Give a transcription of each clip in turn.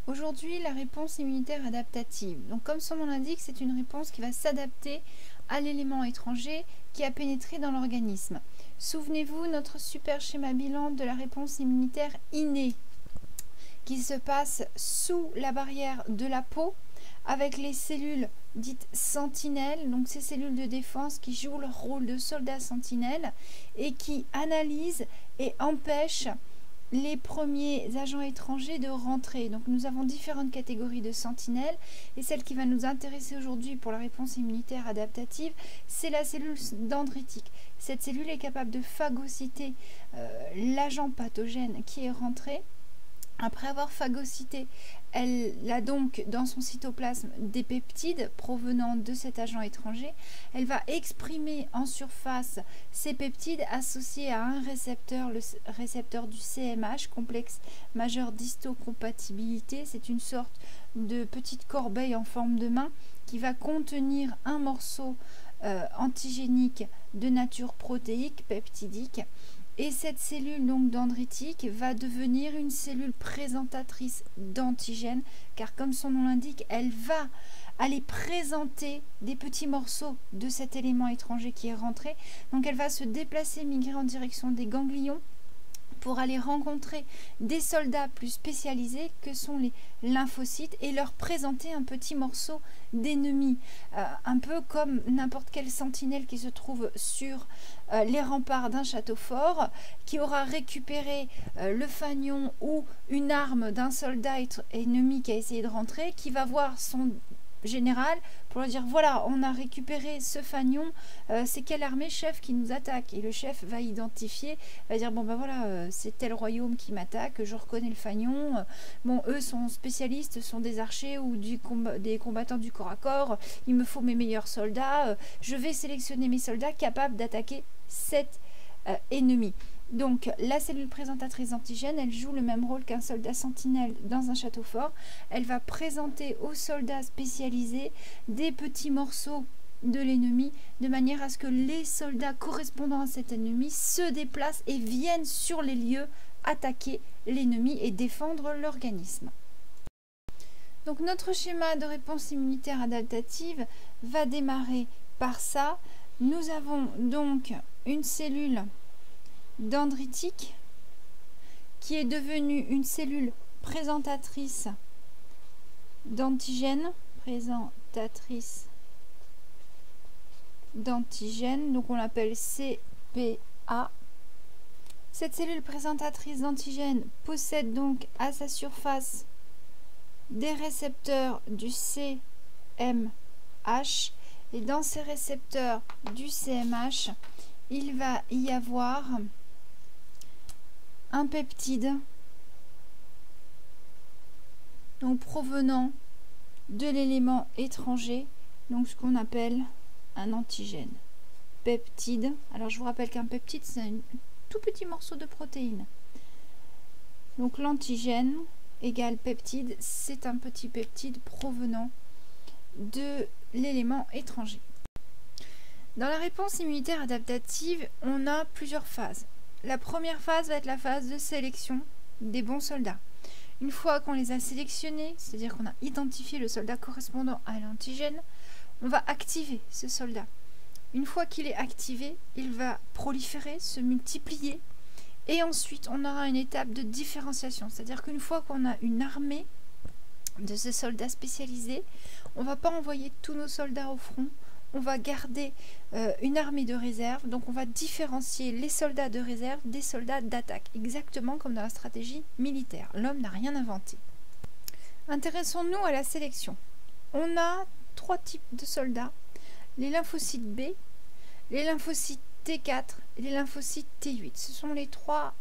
Aujourd'hui, la réponse immunitaire adaptative. Donc, comme son nom l'indique, c'est une réponse qui va s'adapter à l'élément étranger qui a pénétré dans l'organisme. Souvenez-vous, notre super schéma bilan de la réponse immunitaire innée qui se passe sous la barrière de la peau avec les cellules dites sentinelles, donc ces cellules de défense qui jouent leur rôle de soldats sentinelles et qui analysent et empêchent les premiers agents étrangers de rentrer. Donc nous avons différentes catégories de sentinelles et celle qui va nous intéresser aujourd'hui pour la réponse immunitaire adaptative, c'est la cellule dendritique. Cette cellule est capable de phagocyter l'agent pathogène qui est rentré. Après avoir phagocyté, elle a donc dans son cytoplasme des peptides provenant de cet agent étranger. Elle va exprimer en surface ces peptides associés à un récepteur, le récepteur du CMH, complexe majeur d'histocompatibilité. C'est une sorte de petite corbeille en forme de main qui va contenir un morceau antigénique de nature protéique, peptidique. Et cette cellule donc dendritique va devenir une cellule présentatrice d'antigènes, car comme son nom l'indique, elle va aller présenter des petits morceaux de cet élément étranger qui est rentré. Donc elle va se déplacer, migrer en direction des ganglions pour aller rencontrer des soldats plus spécialisés que sont les lymphocytes et leur présenter un petit morceau d'ennemi, un peu comme n'importe quelle sentinelle qui se trouve sur les remparts d'un château fort, qui aura récupéré le fanion ou une arme d'un soldat ennemi qui a essayé de rentrer, qui va voir son général pour lui dire voilà, on a récupéré ce fanion, c'est quelle armée, chef, qui nous attaque? Et le chef va identifier, va dire bon ben voilà, c'est tel royaume qui m'attaque, je reconnais le fanion, bon eux sont spécialistes, sont des archers ou des combattants du corps à corps, il me faut mes meilleurs soldats, je vais sélectionner mes soldats capables d'attaquer cet ennemi. Donc la cellule présentatrice d'antigènes, elle joue le même rôle qu'un soldat sentinelle dans un château fort. Elle va présenter aux soldats spécialisés des petits morceaux de l'ennemi de manière à ce que les soldats correspondant à cet ennemi se déplacent et viennent sur les lieux attaquer l'ennemi et défendre l'organisme. Donc notre schéma de réponse immunitaire adaptative va démarrer par ça. Nous avons donc une cellule dendritique qui est devenue une cellule présentatrice d'antigènes, donc on l'appelle CPA. Cette cellule présentatrice d'antigènes possède donc à sa surface des récepteurs du CMH et dans ces récepteurs du CMH, il va y avoir un peptide donc provenant de l'élément étranger, donc ce qu'on appelle un antigène. Peptide, alors je vous rappelle qu'un peptide c'est un tout petit morceau de protéine. Donc l'antigène égale peptide, c'est un petit peptide provenant de l'élément étranger. Dans la réponse immunitaire adaptative, on a plusieurs phases. La première phase va être la phase de sélection des bons soldats. Une fois qu'on les a sélectionnés, c'est-à-dire qu'on a identifié le soldat correspondant à l'antigène, on va activer ce soldat. Une fois qu'il est activé, il va proliférer, se multiplier, et ensuite on aura une étape de différenciation, c'est-à-dire qu'une fois qu'on a une armée de ces soldats spécialisés, on ne va pas envoyer tous nos soldats au front, on va garder une armée de réserve, donc on va différencier les soldats de réserve des soldats d'attaque, exactement comme dans la stratégie militaire. L'homme n'a rien inventé. Intéressons-nous à la sélection. On a trois types de soldats, les lymphocytes B, les lymphocytes T4 et les lymphocytes T8. Ce sont les trois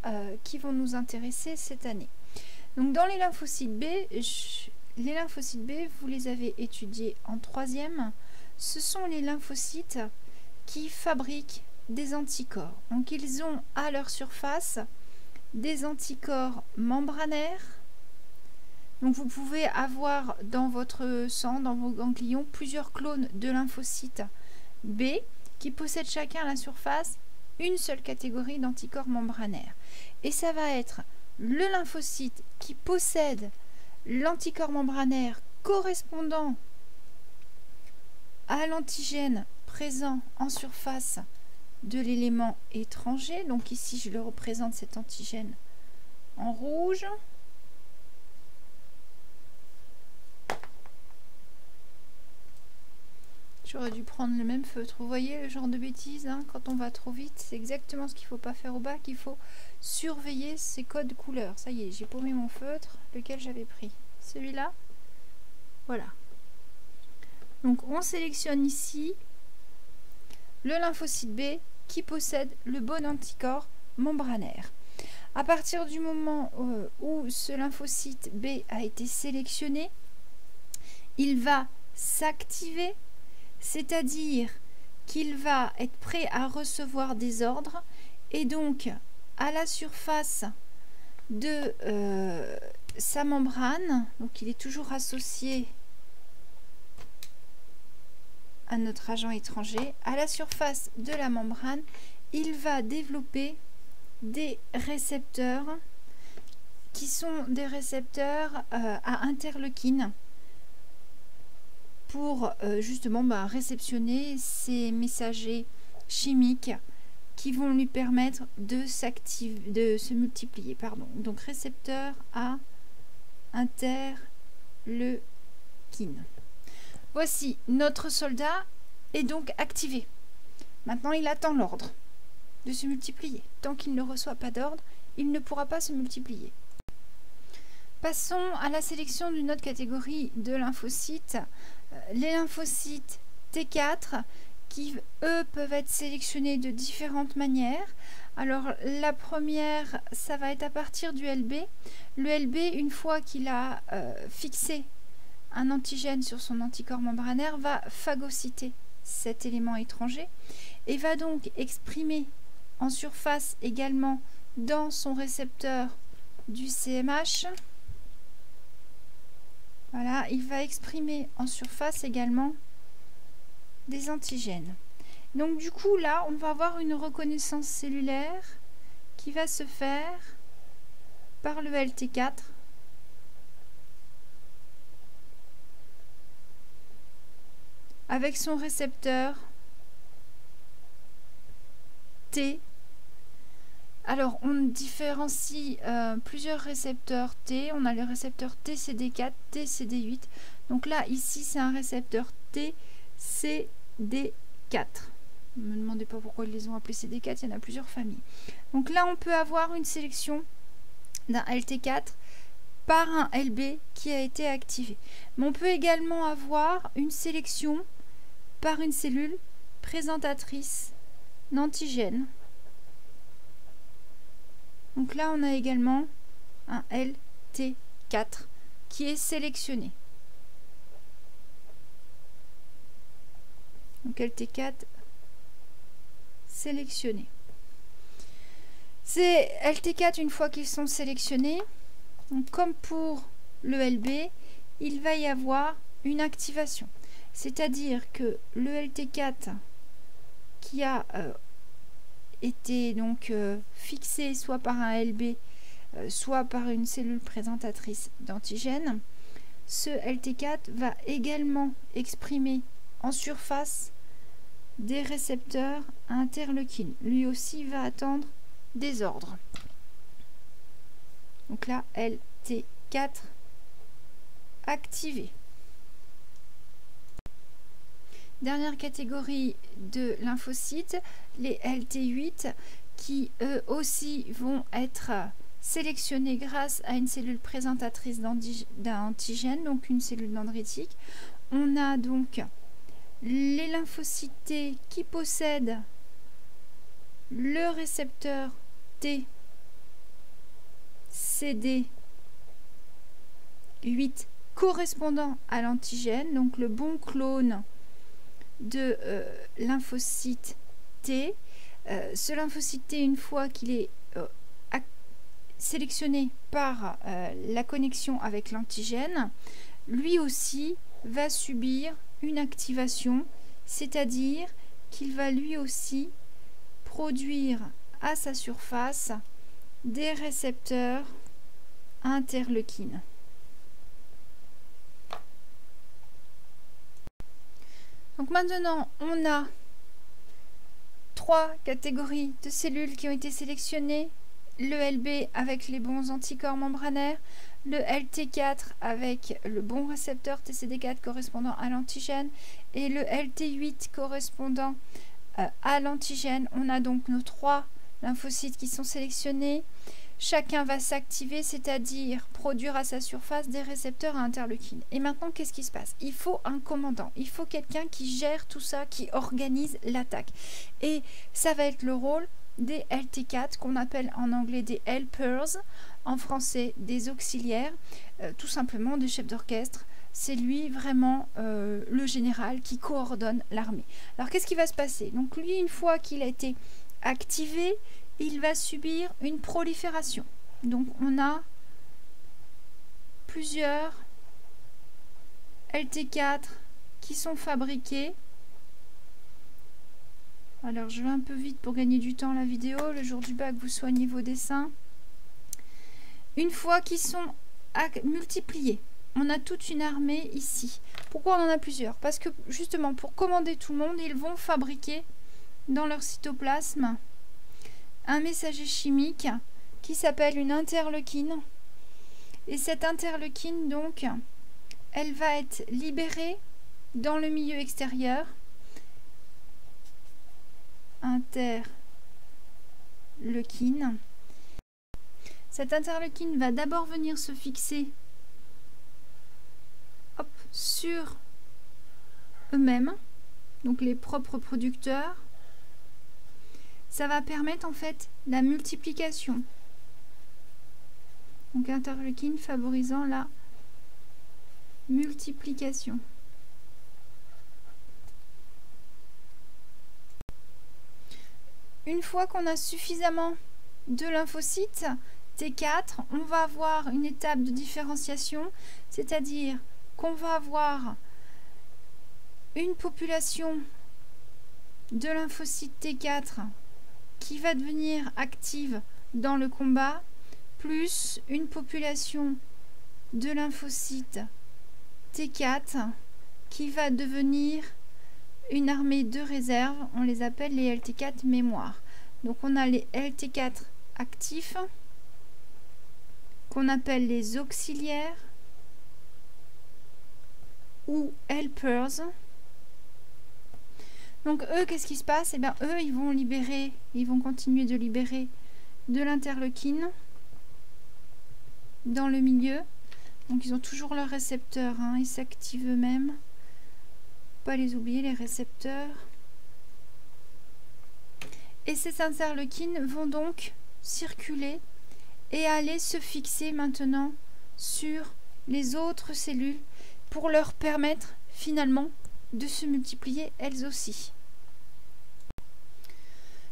qui vont nous intéresser cette année. Donc dans les lymphocytes B, vous les avez étudiés en troisième. Ce sont les lymphocytes qui fabriquent des anticorps. Donc ils ont à leur surface des anticorps membranaires. Donc vous pouvez avoir dans votre sang, dans vos ganglions, plusieurs clones de lymphocytes B qui possèdent chacun à la surface une seule catégorie d'anticorps membranaires. Et ça va être le lymphocyte qui possède l'anticorps membranaire correspondant à l'antigène présent en surface de l'élément étranger. Donc ici, je le représente cet antigène en rouge. J'aurais dû prendre le même feutre. Vous voyez le genre de bêtises, hein, quand on va trop vite, c'est exactement ce qu'il ne faut pas faire au bac. Il faut surveiller ces codes couleurs. Ça y est, j'ai paumé mon feutre, lequel j'avais pris. Celui-là. Voilà. Donc on sélectionne ici le lymphocyte B qui possède le bon anticorps membranaire. À partir du moment où ce lymphocyte B a été sélectionné, il va s'activer, c'est-à-dire qu'il va être prêt à recevoir des ordres et donc à la surface de sa membrane, donc il est toujours associé à notre agent étranger, à la surface de la membrane, il va développer des récepteurs qui sont des récepteurs à interleukine pour justement réceptionner ces messagers chimiques qui vont lui permettre de se multiplier. Donc récepteur à interleukine. Voici notre soldat est donc activé. Maintenant, il attend l'ordre de se multiplier. Tant qu'il ne reçoit pas d'ordre, il ne pourra pas se multiplier. Passons à la sélection d'une autre catégorie de lymphocytes, les lymphocytes T4 qui, eux, peuvent être sélectionnés de différentes manières. Alors, la première, ça va être à partir du LB. Le LB, une fois qu'il a fixé un antigène sur son anticorps membranaire, va phagocyter cet élément étranger et va donc exprimer en surface également dans son récepteur du CMH. Voilà, il va exprimer en surface également des antigènes. Donc du coup là, on va avoir une reconnaissance cellulaire qui va se faire par le LT4 avec son récepteur T. Alors, on différencie plusieurs récepteurs T. On a le récepteur TCD4, TCD8. Donc là, ici, c'est un récepteur TCD4. Ne me demandez pas pourquoi ils les ont appelés CD4, il y en a plusieurs familles. Donc là, on peut avoir une sélection d'un LT4 par un LB qui a été activé. Mais on peut également avoir une sélection par une cellule présentatrice d'antigène. Donc là, on a également un LT4 qui est sélectionné. Donc LT4 sélectionné. Ces LT4, une fois qu'ils sont sélectionnés, donc comme pour le LB, il va y avoir une activation. C'est-à-dire que le LT4 qui a été donc fixé soit par un LB, soit par une cellule présentatrice d'antigène, ce LT4 va également exprimer en surface des récepteurs à interleukine. Lui aussi va attendre des ordres. Donc là, LT4 activé. Dernière catégorie de lymphocytes, les LT8, qui eux aussi vont être sélectionnés grâce à une cellule présentatrice d'antigène, donc une cellule dendritique. On a donc les lymphocytes T qui possèdent le récepteur T CD8 correspondant à l'antigène, donc le bon clone de lymphocyte T. Ce lymphocyte T, une fois qu'il est sélectionné par la connexion avec l'antigène, lui aussi va subir une activation, c'est-à-dire qu'il va lui aussi produire à sa surface des récepteurs à interleukine. Donc maintenant, on a 3 catégories de cellules qui ont été sélectionnées. Le LB avec les bons anticorps membranaires, le LT4 avec le bon récepteur TCD4 correspondant à l'antigène et le LT8 correspondant à l'antigène. On a donc nos 3 lymphocytes qui sont sélectionnés. Chacun va s'activer, c'est-à-dire produire à sa surface des récepteurs à interleukine. Et maintenant, qu'est-ce qui se passe? Il faut un commandant, il faut quelqu'un qui gère tout ça, qui organise l'attaque. Et ça va être le rôle des LT4, qu'on appelle en anglais des helpers, en français des auxiliaires, tout simplement des chefs d'orchestre. C'est lui vraiment le général qui coordonne l'armée. Alors qu'est-ce qui va se passer? Donc lui, une fois qu'il a été activé, il va subir une prolifération. Donc on a plusieurs LT4 qui sont fabriqués. Alors je vais un peu vite pour gagner du temps la vidéo. Le jour du bac, vous soignez vos dessins. Une fois qu'ils sont multipliés, on a toute une armée ici. Pourquoi on en a plusieurs? Parce que justement, pour commander tout le monde, ils vont fabriquer dans leur cytoplasme un messager chimique qui s'appelle une interleukine. Et cette interleukine, donc, elle va être libérée dans le milieu extérieur. Interleukine. Cette interleukine va d'abord venir se fixer sur eux-mêmes, donc les propres producteurs. Ça va permettre en fait la multiplication. Donc interleukine favorisant la multiplication. Une fois qu'on a suffisamment de lymphocytes T4, on va avoir une étape de différenciation, c'est-à-dire qu'on va avoir une population de lymphocytes T4 qui va devenir active dans le combat, plus une population de lymphocytes T4 qui va devenir une armée de réserve. On les appelle les LT4 mémoire. Donc on a les LT4 actifs qu'on appelle les auxiliaires ou helpers. Donc eux, qu'est-ce qui se passe? Eh bien eux, ils vont continuer de libérer de l'interleukine dans le milieu. Donc ils ont toujours leurs récepteurs, hein, ils s'activent eux-mêmes. Pas les oublier, les récepteurs. Et ces interleukines vont donc circuler et aller se fixer maintenant sur les autres cellules pour leur permettre finalement de se multiplier elles aussi.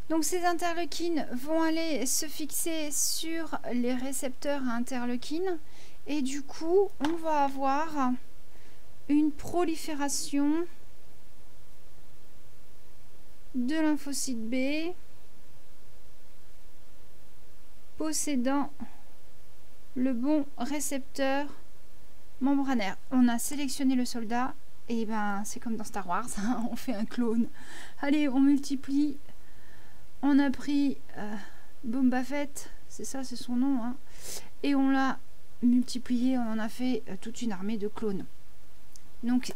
Donc ces interleukines vont aller se fixer sur les récepteurs à interleukine et du coup on va avoir une prolifération de lymphocytes B possédant le bon récepteur membranaire. On a sélectionné le soldat et ben c'est comme dans Star Wars, on fait un clone. Allez, on multiplie. On a pris Boba Fett, c'est ça, c'est son nom, hein, et on l'a multiplié, on en a fait toute une armée de clones. Donc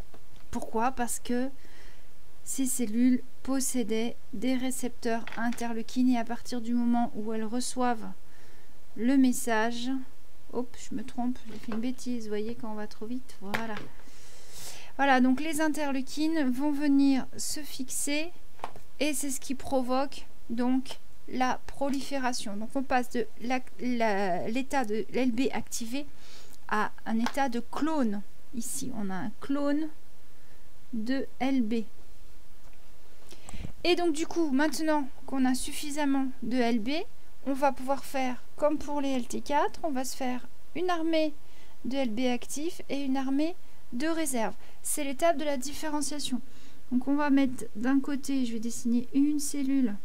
pourquoi? Parce que ces cellules possédaient des récepteurs interleukines et à partir du moment où elles reçoivent le message, hop, je me trompe, j'ai fait une bêtise, vous voyez quand on va trop vite, voilà. Voilà, donc les interleukines vont venir se fixer et c'est ce qui provoque donc la prolifération. Donc on passe de l'état de l'LB activé à un état de clone. Ici, on a un clone de LB. Et donc du coup, maintenant qu'on a suffisamment de LB, on va pouvoir faire comme pour les LT4, on va se faire une armée de LB actifs et une armée de réserve. C'est l'étape de la différenciation. Donc on va mettre d'un côté, je vais dessiner une cellule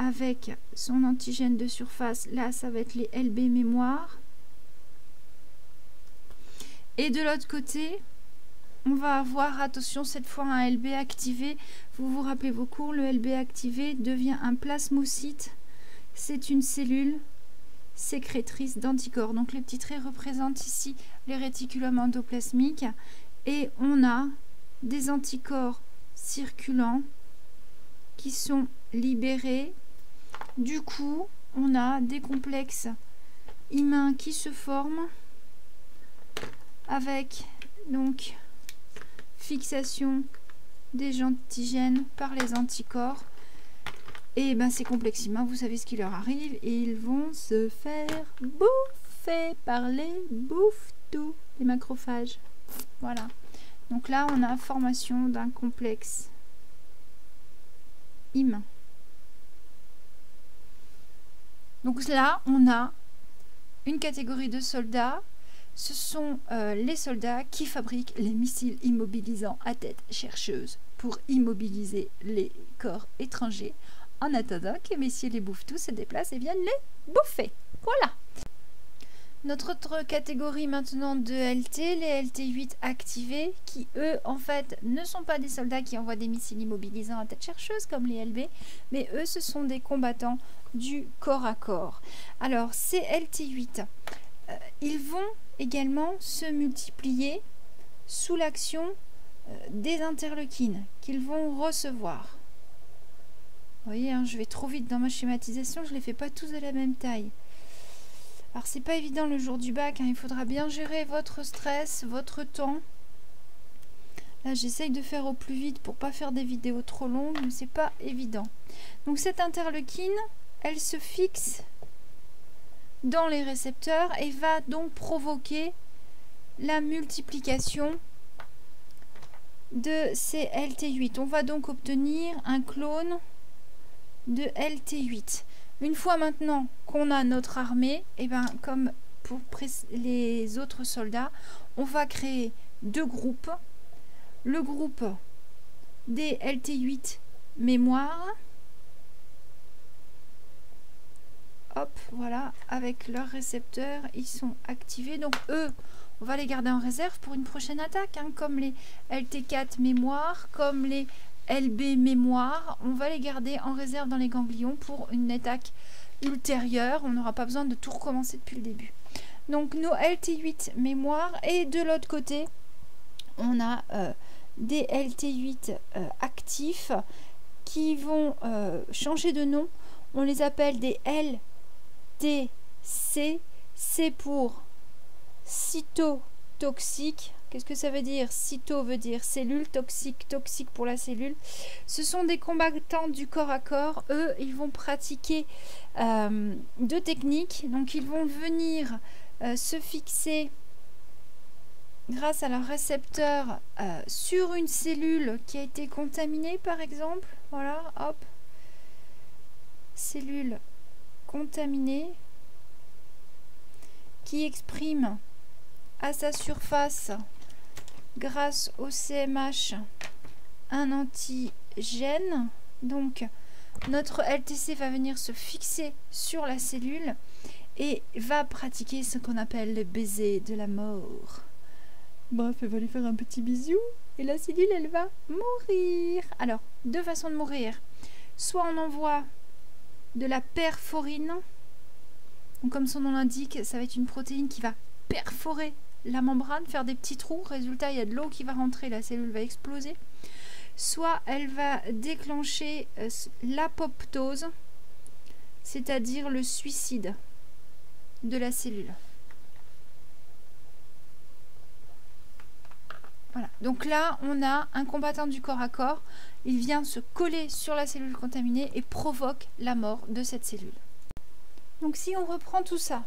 avec son antigène de surface. Là, ça va être les LB mémoire. Et de l'autre côté, on va avoir, attention, cette fois un LB activé. Vous vous rappelez vos cours, le LB activé devient un plasmocyte. C'est une cellule sécrétrice d'anticorps. Donc les petits traits représentent ici les réticulums endoplasmiques et on a des anticorps circulants qui sont libérés. Du coup, on a des complexes immuns qui se forment avec donc fixation des antigènes par les anticorps. Et ben ces complexes immuns, vous savez ce qui leur arrive, et ils vont se faire bouffer par les bouffes-tout, les macrophages. Voilà. Donc là, on a formation d'un complexe immun. Donc là, on a une catégorie de soldats. Ce sont les soldats qui fabriquent les missiles immobilisants à tête chercheuse pour immobiliser les corps étrangers en attendant que messieurs les bouffes-tous se déplacent et viennent les bouffer. Voilà. Notre autre catégorie maintenant de LT, les LT8 activés, qui eux en fait ne sont pas des soldats qui envoient des missiles immobilisants à tête chercheuse comme les LB, mais eux ce sont des combattants du corps à corps. Alors ces LT8, ils vont également se multiplier sous l'action des interleukines qu'ils vont recevoir. Vous voyez, hein, je vais trop vite dans ma schématisation, je ne les fais pas tous de la même taille. Alors c'est pas évident le jour du bac, hein, il faudra bien gérer votre stress, votre temps. Là j'essaye de faire au plus vite pour pas faire des vidéos trop longues, mais c'est pas évident. Donc cette interleukine, elle se fixe dans les récepteurs et va donc provoquer la multiplication de ces LT8. On va donc obtenir un clone de LT8. Une fois maintenant qu'on a notre armée, et ben comme pour les autres soldats, on va créer deux groupes. Le groupe des LT8 mémoire. Hop, voilà, avec leurs récepteurs, ils sont activés. Donc eux, on va les garder en réserve pour une prochaine attaque, hein, comme les LT4 mémoire, comme les LB mémoire. On va les garder en réserve dans les ganglions pour une attaque ultérieure. On n'aura pas besoin de tout recommencer depuis le début. Donc nos LT8 mémoire, et de l'autre côté, on a des LT8 actifs qui vont changer de nom. On les appelle des LTC. C'est pour cytotoxique. Qu'est-ce que ça veut dire? Cyto veut dire cellule, toxique, toxique pour la cellule. Ce sont des combattants du corps à corps. Eux, ils vont pratiquer deux techniques. Donc, ils vont venir se fixer grâce à leur récepteur sur une cellule qui a été contaminée, par exemple. Voilà, hop. Cellule contaminée qui exprime à sa surface, grâce au CMH, un antigène. Donc notre LTC va venir se fixer sur la cellule et va pratiquer ce qu'on appelle le baiser de la mort. Bref, elle va lui faire un petit bisou et la cellule, elle va mourir. Alors, deux façons de mourir. Soit on envoie de la perforine, donc comme son nom l'indique, ça va être une protéine qui va perforer la membrane, faire des petits trous. Résultat, il y a de l'eau qui va rentrer, la cellule va exploser. Soit elle va déclencher l'apoptose, c'est-à-dire le suicide de la cellule. Voilà. Donc là, on a un combattant du corps à corps. Il vient se coller sur la cellule contaminée et provoque la mort de cette cellule. Donc si on reprend tout ça,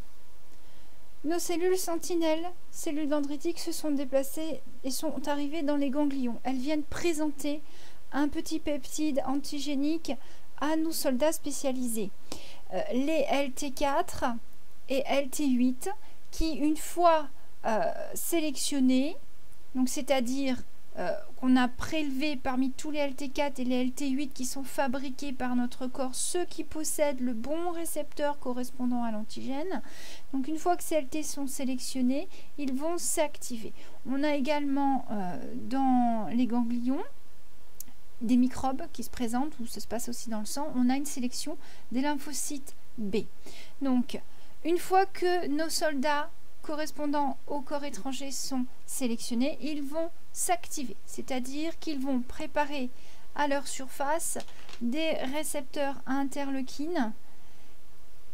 nos cellules sentinelles, cellules dendritiques, se sont déplacées et sont arrivées dans les ganglions. Elles viennent présenter un petit peptide antigénique à nos soldats spécialisés. Les LT4 et LT8 qui, une fois sélectionnés, donc c'est-à-dire qu'on a prélevés parmi tous les LT4 et les LT8 qui sont fabriqués par notre corps, ceux qui possèdent le bon récepteur correspondant à l'antigène. Donc une fois que ces LT sont sélectionnés, ils vont s'activer. On a également dans les ganglions des microbes qui se présentent, ou ça se passe aussi dans le sang. On a une sélection des lymphocytes B. Donc une fois que nos soldats correspondant au corps étranger sont sélectionnés, ils vont s'activer, c'est-à-dire qu'ils vont préparer à leur surface des récepteurs à interleukine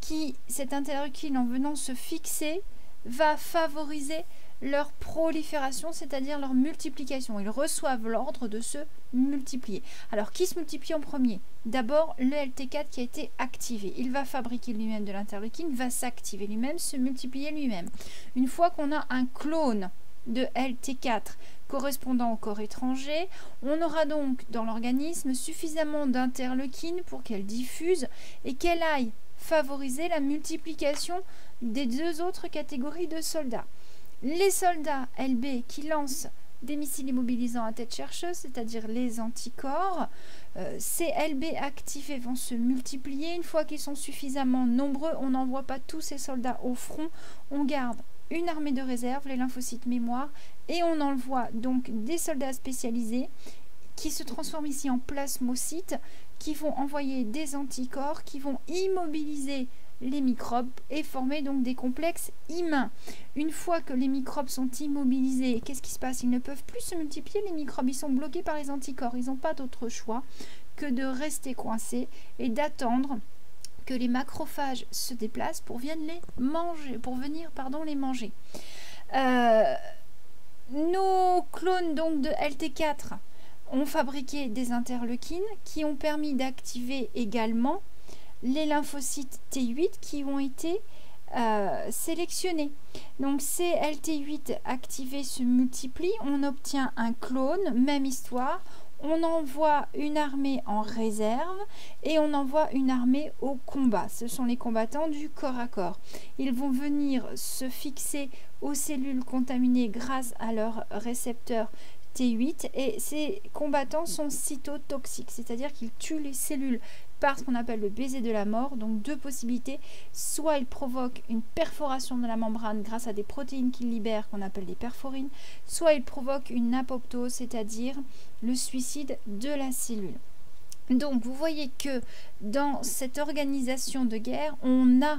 qui, cette interleukine en venant se fixer, va favoriser leur prolifération, c'est-à-dire leur multiplication. Ils reçoivent l'ordre de se multiplier. Alors, qui se multiplie en premier? D'abord, le LT4 qui a été activé. Il va fabriquer lui-même de l'interleukine, va s'activer lui-même, se multiplier lui-même. Une fois qu'on a un clone de LT4 correspondant au corps étranger, on aura donc dans l'organisme suffisamment d'interleukine pour qu'elle diffuse et qu'elle aille favoriser la multiplication des deux autres catégories de soldats. Les soldats LB qui lancent des missiles immobilisants à tête chercheuse, c'est-à-dire les anticorps, ces LB activés vont se multiplier. Une fois qu'ils sont suffisamment nombreux, on n'envoie pas tous ces soldats au front, on garde une armée de réserve, les lymphocytes mémoire, et on envoie donc des soldats spécialisés qui se transforment ici en plasmocytes, qui vont envoyer des anticorps, qui vont immobiliser les microbes et former donc des complexes immuns. Une fois que les microbes sont immobilisés, qu'est-ce qui se passe? Ils ne peuvent plus se multiplier, les microbes, ils sont bloqués par les anticorps. Ils n'ont pas d'autre choix que de rester coincés et d'attendre que les macrophages se déplacent pour venir les manger. Nos clones donc de LT4 ont fabriqué des interleukines qui ont permis d'activer également les lymphocytes T8 qui ont été sélectionnés. Donc ces LT8 activés se multiplient, on obtient un clone, même histoire, on envoie une armée en réserve et on envoie une armée au combat. Ce sont les combattants du corps à corps. Ils vont venir se fixer aux cellules contaminées grâce à leur récepteur T8 et ces combattants sont cytotoxiques, c'est-à-dire qu'ils tuent les cellules par ce qu'on appelle le baiser de la mort. Donc deux possibilités, soit ils provoquent une perforation de la membrane grâce à des protéines qu'ils libèrent qu'on appelle des perforines, soit ils provoquent une apoptose, c'est-à-dire le suicide de la cellule. Donc vous voyez que dans cette organisation de guerre, on a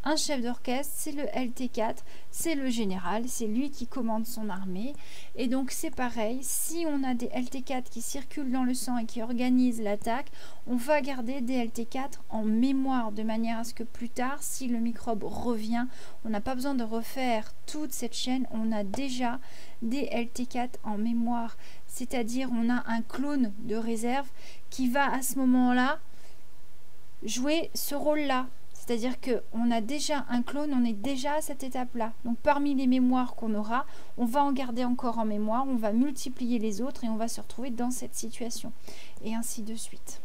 un chef d'orchestre, c'est le LT4, c'est le général, c'est lui qui commande son armée. Et donc c'est pareil, si on a des LT4 qui circulent dans le sang et qui organisent l'attaque, on va garder des LT4 en mémoire de manière à ce que plus tard, si le microbe revient, on n'a pas besoin de refaire toute cette chaîne, on a déjà des LT4 en mémoire, c'est-à-dire on a un clone de réserve qui va à ce moment-là jouer ce rôle-là. C'est-à-dire qu'on a déjà un clone, on est déjà à cette étape-là. Donc parmi les mémoires qu'on aura, on va en garder encore en mémoire, on va multiplier les autres et on va se retrouver dans cette situation. Et ainsi de suite.